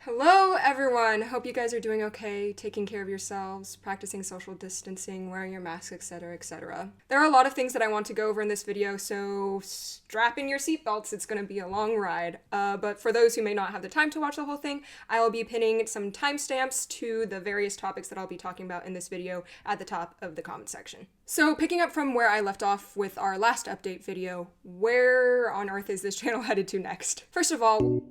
Hello everyone! Hope you guys are doing okay, taking care of yourselves, practicing social distancing, wearing your mask, etc, etc. There are a lot of things that I want to go over in this video, so strap in your seatbelts, it's gonna be a long ride. But for those who may not have the time to watch the whole thing, I will be pinning some timestamps to the various topics that I'll be talking about in this video at the top of the comment section. So picking up from where I left off with our last update video, where on earth is this channel headed to next? First of all,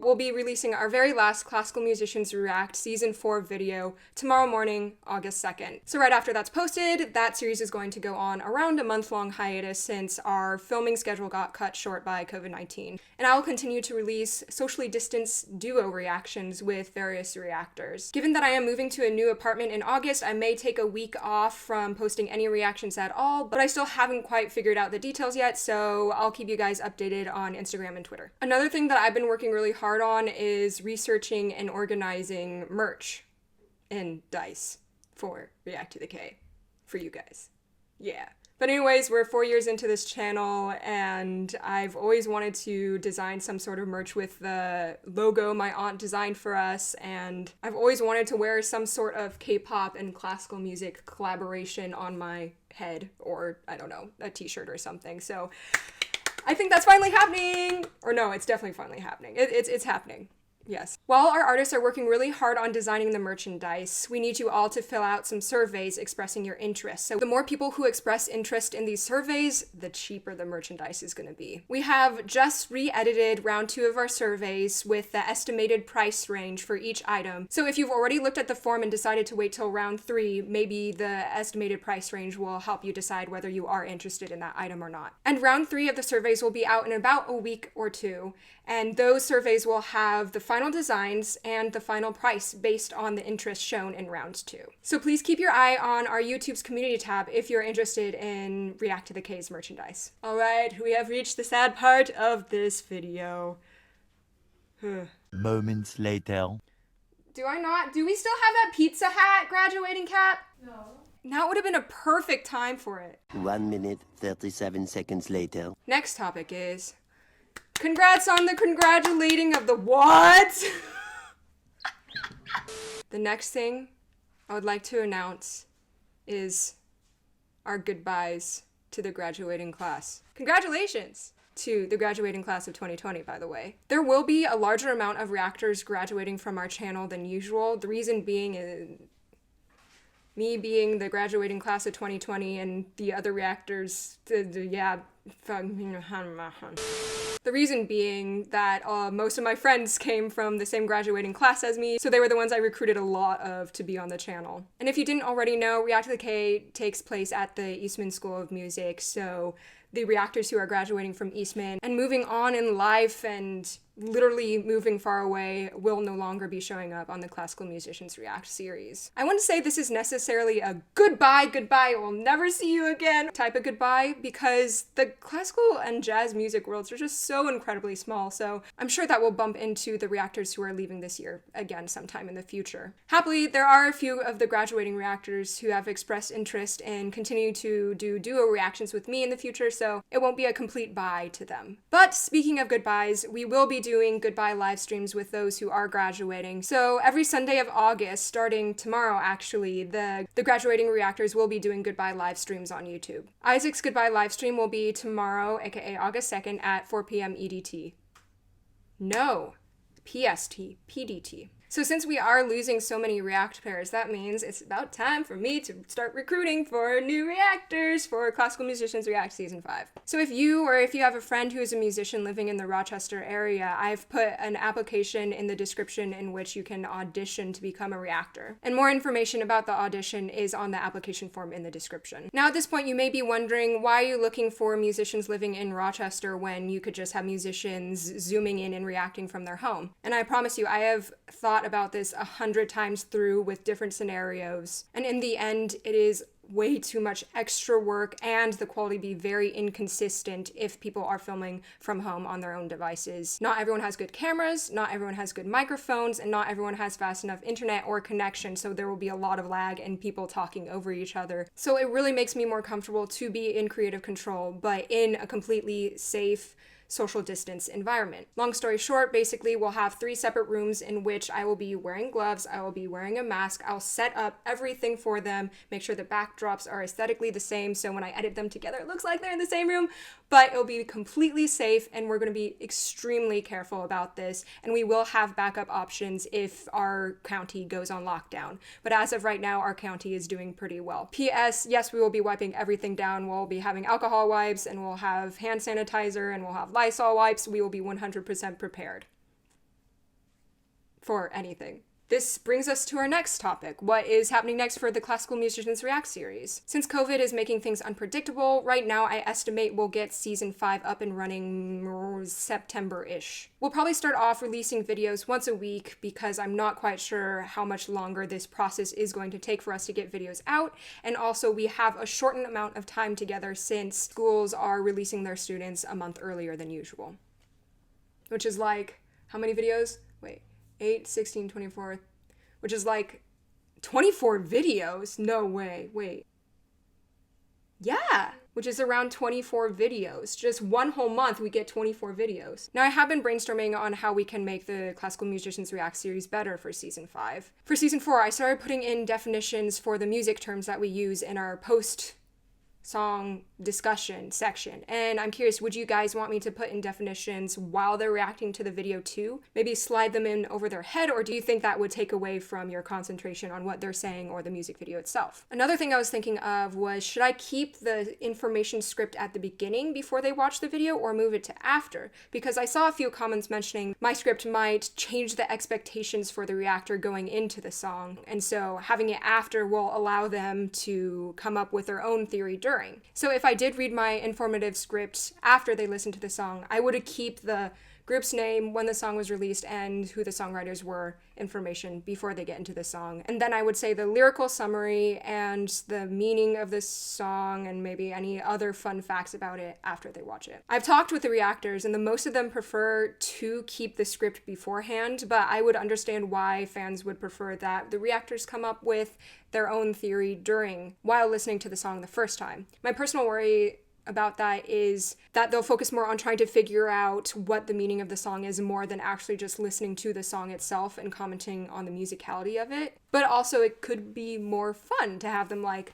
we'll be releasing our very last Classical Musicians React Season 4 video tomorrow morning, August 2nd. So right after that's posted, that series is going to go on around a month-long hiatus since our filming schedule got cut short by COVID-19. And I will continue to release socially distanced duo reactions with various reactors. Given that I am moving to a new apartment in August, I may take a week off from posting any reactions at all, but I still haven't quite figured out the details yet, so I'll keep you guys updated on Instagram and Twitter. Another thing that I've been working really hard on is researching and organizing merch and dice for ReacttotheK for you guys. Yeah. But anyways, we're 4 years into this channel and I've always wanted to design some sort of merch with the logo my aunt designed for us, and I've always wanted to wear some sort of K-pop and classical music collaboration on my head, or I don't know, a t-shirt or something. So I think that's finally happening! Or no, it's definitely finally happening. It's happening. Yes. While our artists are working really hard on designing the merchandise, we need you all to fill out some surveys expressing your interest. So the more people who express interest in these surveys, the cheaper the merchandise is going to be. We have just re-edited round 2 of our surveys with the estimated price range for each item. So if you've already looked at the form and decided to wait till round 3, maybe the estimated price range will help you decide whether you are interested in that item or not. And round 3 of the surveys will be out in about a week or 2, and those surveys will have the final designs and the final price based on the interest shown in round 2. So please keep your eye on our YouTube's community tab if you're interested in ReacttotheK's merchandise. Alright, we have reached the sad part of this video. Moments later. Do we still have that Pizza Hat graduating cap? No. That would have been a perfect time for it. 1 minute, 37 seconds later. Next topic is... congrats on the congratulating of the what? The next thing I would like to announce is our goodbyes to the graduating class. Congratulations to the graduating class of 2020, by the way. There will be a larger amount of reactors graduating from our channel than usual. The reason being is me being the graduating class of 2020 and the other reactors, the reason being that most of my friends came from the same graduating class as me, so they were the ones I recruited a lot of to be on the channel. And if you didn't already know, ReacttotheK takes place at the Eastman School of Music, so the reactors who are graduating from Eastman and moving on in life and literally moving far away will no longer be showing up on the Classical Musicians React series. I wouldn't say this is necessarily a goodbye, we'll never see you again type of goodbye, because the classical and jazz music worlds are just so incredibly small, so I'm sure that will bump into the reactors who are leaving this year again sometime in the future. Happily, there are a few of the graduating reactors who have expressed interest in continuing to do duo reactions with me in the future, so it won't be a complete bye to them. But speaking of goodbyes, we will be doing goodbye live streams with those who are graduating. So every Sunday of August, starting tomorrow actually, the graduating reactors will be doing goodbye live streams on YouTube. Isaac's goodbye live stream will be tomorrow, aka August 2nd at 4 p.m. EDT. No, PST, PDT. So since we are losing so many React pairs, that means it's about time for me to start recruiting for new reactors for Classical Musicians React Season 5. So if you have a friend who is a musician living in the Rochester area, I've put an application in the description in which you can audition to become a reactor. And more information about the audition is on the application form in the description. Now at this point you may be wondering, why are you looking for musicians living in Rochester when you could just have musicians zooming in and reacting from their home? And I promise you, I have thought about this 100 times through with different scenarios, and in the end it is way too much extra work and the quality be very inconsistent if people are filming from home on their own devices. Not everyone has good cameras, not everyone has good microphones, and not everyone has fast enough internet or connection, so there will be a lot of lag and people talking over each other. So it really makes me more comfortable to be in creative control, but in a completely safe, social distance environment. Long story short, basically we'll have 3 separate rooms in which I will be wearing gloves, I will be wearing a mask, I'll set up everything for them, make sure the backdrops are aesthetically the same so when I edit them together it looks like they're in the same room, but it'll be completely safe and we're going to be extremely careful about this, and we will have backup options if our county goes on lockdown. But as of right now, our county is doing pretty well. P.S. Yes, we will be wiping everything down. We'll be having alcohol wipes and we'll have hand sanitizer and we'll have Lysol wipes. We will be 100% prepared for anything. This brings us to our next topic. What is happening next for the Classical Musicians React series? Since COVID is making things unpredictable, right now I estimate we'll get season 5 up and running September-ish. We'll probably start off releasing videos once a week because I'm not quite sure how much longer this process is going to take for us to get videos out. And also we have a shortened amount of time together since schools are releasing their students a month earlier than usual. Which is like, how many videos? Wait. 8, 16, 24, which is like 24 videos? No way, wait. Yeah, which is around 24 videos. Just one whole month we get 24 videos. Now I have been brainstorming on how we can make the Classical Musicians React series better for season 5. For season 4, I started putting in definitions for the music terms that we use in our post-song discussion section, and I'm curious, would you guys want me to put in definitions while they're reacting to the video too? Maybe slide them in over their head, or do you think that would take away from your concentration on what they're saying or the music video itself? Another thing I was thinking of was, should I keep the information script at the beginning before they watch the video or move it to after? Because I saw a few comments mentioning my script might change the expectations for the reactor going into the song, and so having it after will allow them to come up with their own theory during. So if I did read my informative script after they listened to the song, I would keep the group's name, when the song was released, and who the songwriters were information before they get into the song. And then I would say the lyrical summary and the meaning of the song and maybe any other fun facts about it after they watch it. I've talked with the reactors and most of them prefer to keep the script beforehand, but I would understand why fans would prefer that the reactors come up with their own theory while listening to the song the first time. My personal worry about that is that they'll focus more on trying to figure out what the meaning of the song is more than actually just listening to the song itself and commenting on the musicality of it. But also it could be more fun to have them like,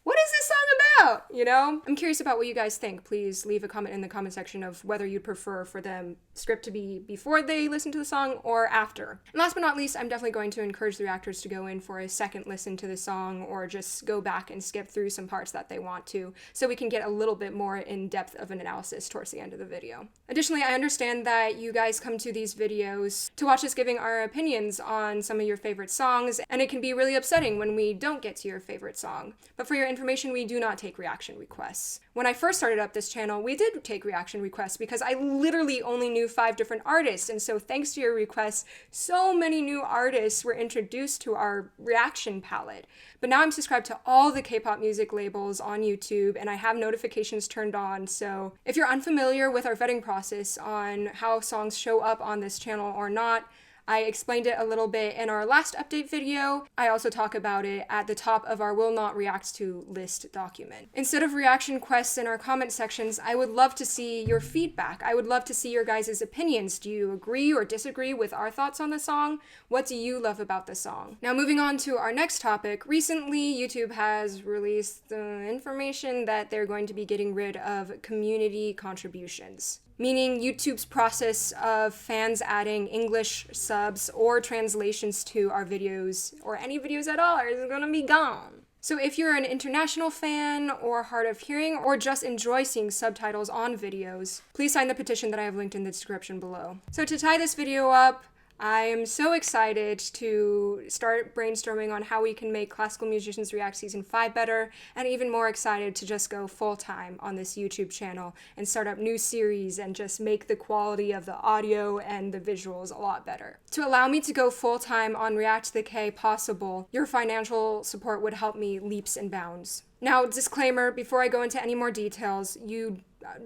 what is this song about? You know? I'm curious about what you guys think. Please leave a comment in the comment section of whether you'd prefer for the script to be before they listen to the song or after. And last but not least, I'm definitely going to encourage the reactors to go in for a second listen to the song or just go back and skip through some parts that they want to, so we can get a little bit more in depth of an analysis towards the end of the video. Additionally, I understand that you guys come to these videos to watch us giving our opinions on some of your favorite songs, and it can be really upsetting when we don't get to your favorite song. But for your information, we do not take reaction requests. When I first started up this channel, we did take reaction requests because I literally only knew 5 different artists, and so thanks to your requests, so many new artists were introduced to our reaction palette. But now I'm subscribed to all the K-pop music labels on YouTube, and I have notifications turned on, so if you're unfamiliar with our vetting process on how songs show up on this channel or not, I explained it a little bit in our last update video. I also talk about it at the top of our will not react to list document. Instead of reaction requests in our comment sections, I would love to see your feedback. I would love to see your guys' opinions. Do you agree or disagree with our thoughts on the song? What do you love about the song? Now moving on to our next topic, recently YouTube has released information that they're going to be getting rid of community contributions, meaning YouTube's process of fans adding English subs or translations to our videos, or any videos at all, is gonna be gone. So if you're an international fan or hard of hearing or just enjoy seeing subtitles on videos, please sign the petition that I have linked in the description below. So to tie this video up, I am so excited to start brainstorming on how we can make Classical Musicians React Season 5 better, and even more excited to just go full-time on this YouTube channel and start up new series and just make the quality of the audio and the visuals a lot better. To allow me to go full-time on ReacttotheK possible, your financial support would help me leaps and bounds. Now, disclaimer, before I go into any more details, you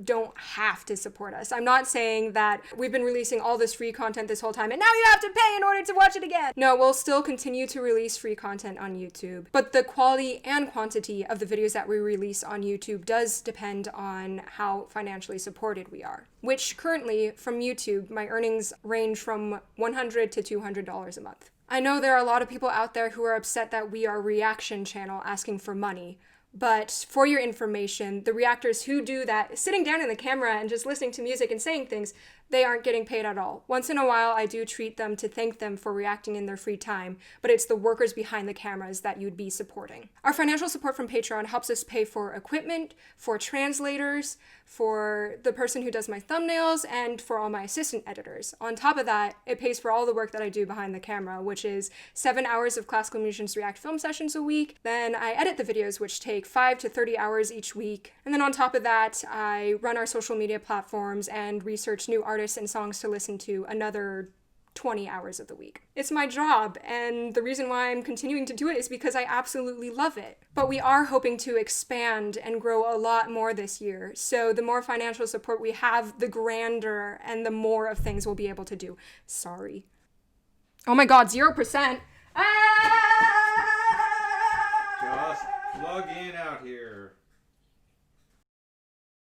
don't have to support us. I'm not saying that we've been releasing all this free content this whole time and now you have to pay in order to watch it again. No, we'll still continue to release free content on YouTube, but the quality and quantity of the videos that we release on YouTube does depend on how financially supported we are, which currently from YouTube, my earnings range from $100 to $200 a month. I know there are a lot of people out there who are upset that we are a reaction channel asking for money. But for your information, the reactors who do that, sitting down in the camera and just listening to music and saying things, they aren't getting paid at all. Once in a while, I do treat them to thank them for reacting in their free time, but it's the workers behind the cameras that you'd be supporting. Our financial support from Patreon helps us pay for equipment, for translators, for the person who does my thumbnails, and for all my assistant editors. On top of that, it pays for all the work that I do behind the camera, which is 7 hours of Classical Musicians React film sessions a week. Then I edit the videos, which take 5 to 30 hours each week. And then on top of that, I run our social media platforms and research new artists and songs to listen to another 20 hours of the week. It's my job, and the reason why I'm continuing to do it is because I absolutely love it. But we are hoping to expand and grow a lot more this year, so the more financial support we have, the grander and the more of things we'll be able to do. Sorry. Oh my god, 0%! Just plug in out here.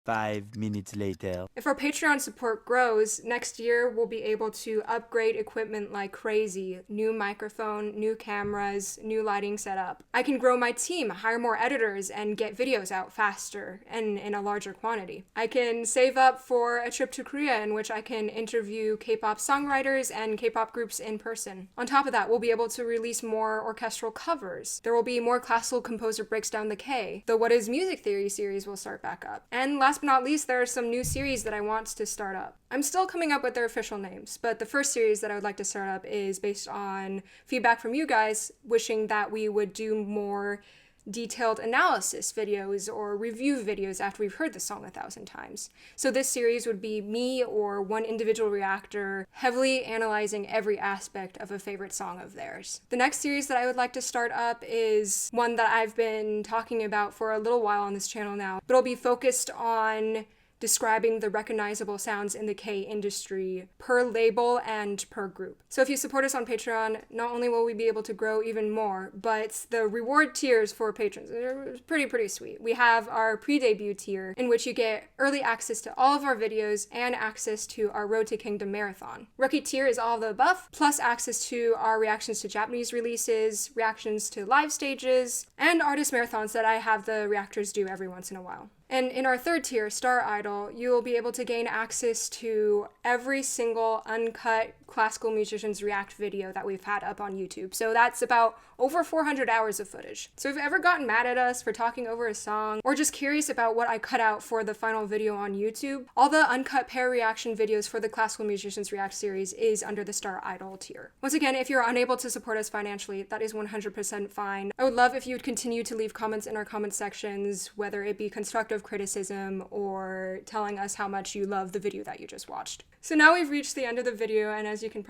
5 minutes later. If our Patreon support grows, next year we'll be able to upgrade equipment like crazy. New microphone, new cameras, new lighting setup. I can grow my team, hire more editors, and get videos out faster and in a larger quantity. I can save up for a trip to Korea in which I can interview K-pop songwriters and K-pop groups in person. On top of that, we'll be able to release more orchestral covers. There will be more classical composer breaks down the K. The What is Music Theory series will start back up. And last but not least, there are some new series that I want to start up. I'm still coming up with their official names, but the first series that I would like to start up is based on feedback from you guys wishing that we would do more detailed analysis videos or review videos after we've heard the song 1,000 times. So this series would be me or one individual reactor heavily analyzing every aspect of a favorite song of theirs. The next series that I would like to start up is one that I've been talking about for a little while on this channel now, but it'll be focused on describing the recognizable sounds in the K industry per label and per group. So if you support us on Patreon, not only will we be able to grow even more, but the reward tiers for patrons are pretty sweet. We have our pre-debut tier, in which you get early access to all of our videos and access to our Road to Kingdom marathon. Rookie tier is all of the above, plus access to our reactions to Japanese releases, reactions to live stages, and artist marathons that I have the reactors do every once in a while. And in our third tier, Star Idol, you will be able to gain access to every single uncut Classical Musicians React video that we've had up on YouTube. So that's about over 400 hours of footage. So if you've ever gotten mad at us for talking over a song, or just curious about what I cut out for the final video on YouTube, all the uncut pair reaction videos for the Classical Musicians React series is under the Star Idol tier. Once again, if you're unable to support us financially, that is 100% fine. I would love if you would continue to leave comments in our comment sections, whether it be constructive criticism or telling us how much you love the video that you just watched. So now we've reached the end of the video, and as you can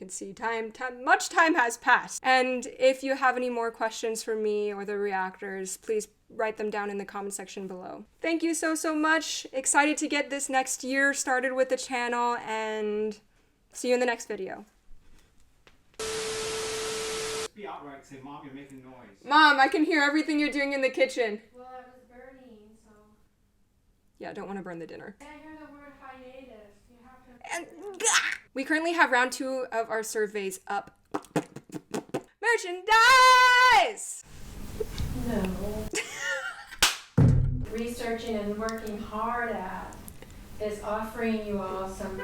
see, much time has passed. And if you have any more questions for me or the reactors, please write them down in the comment section below. Thank you so much. Excited to get this next year started with the channel, and see you in the next video. Be outright, say, Mom, you're making noise. Mom, I can hear everything you're doing in the kitchen. Well, I was burning, so. Yeah, don't want to burn the dinner. I hear the word hiatus. You have to. And we currently have round 2 of our surveys up. Merchandise! No. Researching and working hard at is offering you all some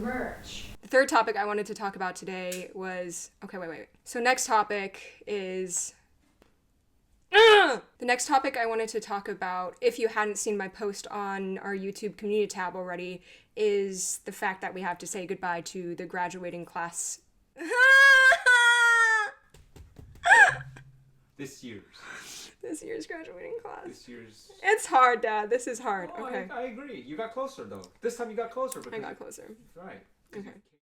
merch. The third topic I wanted to talk about today was, okay, wait. So next topic is, the next topic I wanted to talk about, if you hadn't seen my post on our YouTube community tab already, is the fact that we have to say goodbye to the graduating class. This year's graduating class. This year's. It's hard, Dad. This is hard. Oh, okay. I agree. You got closer though. This time you got closer. I got closer. Right. Okay.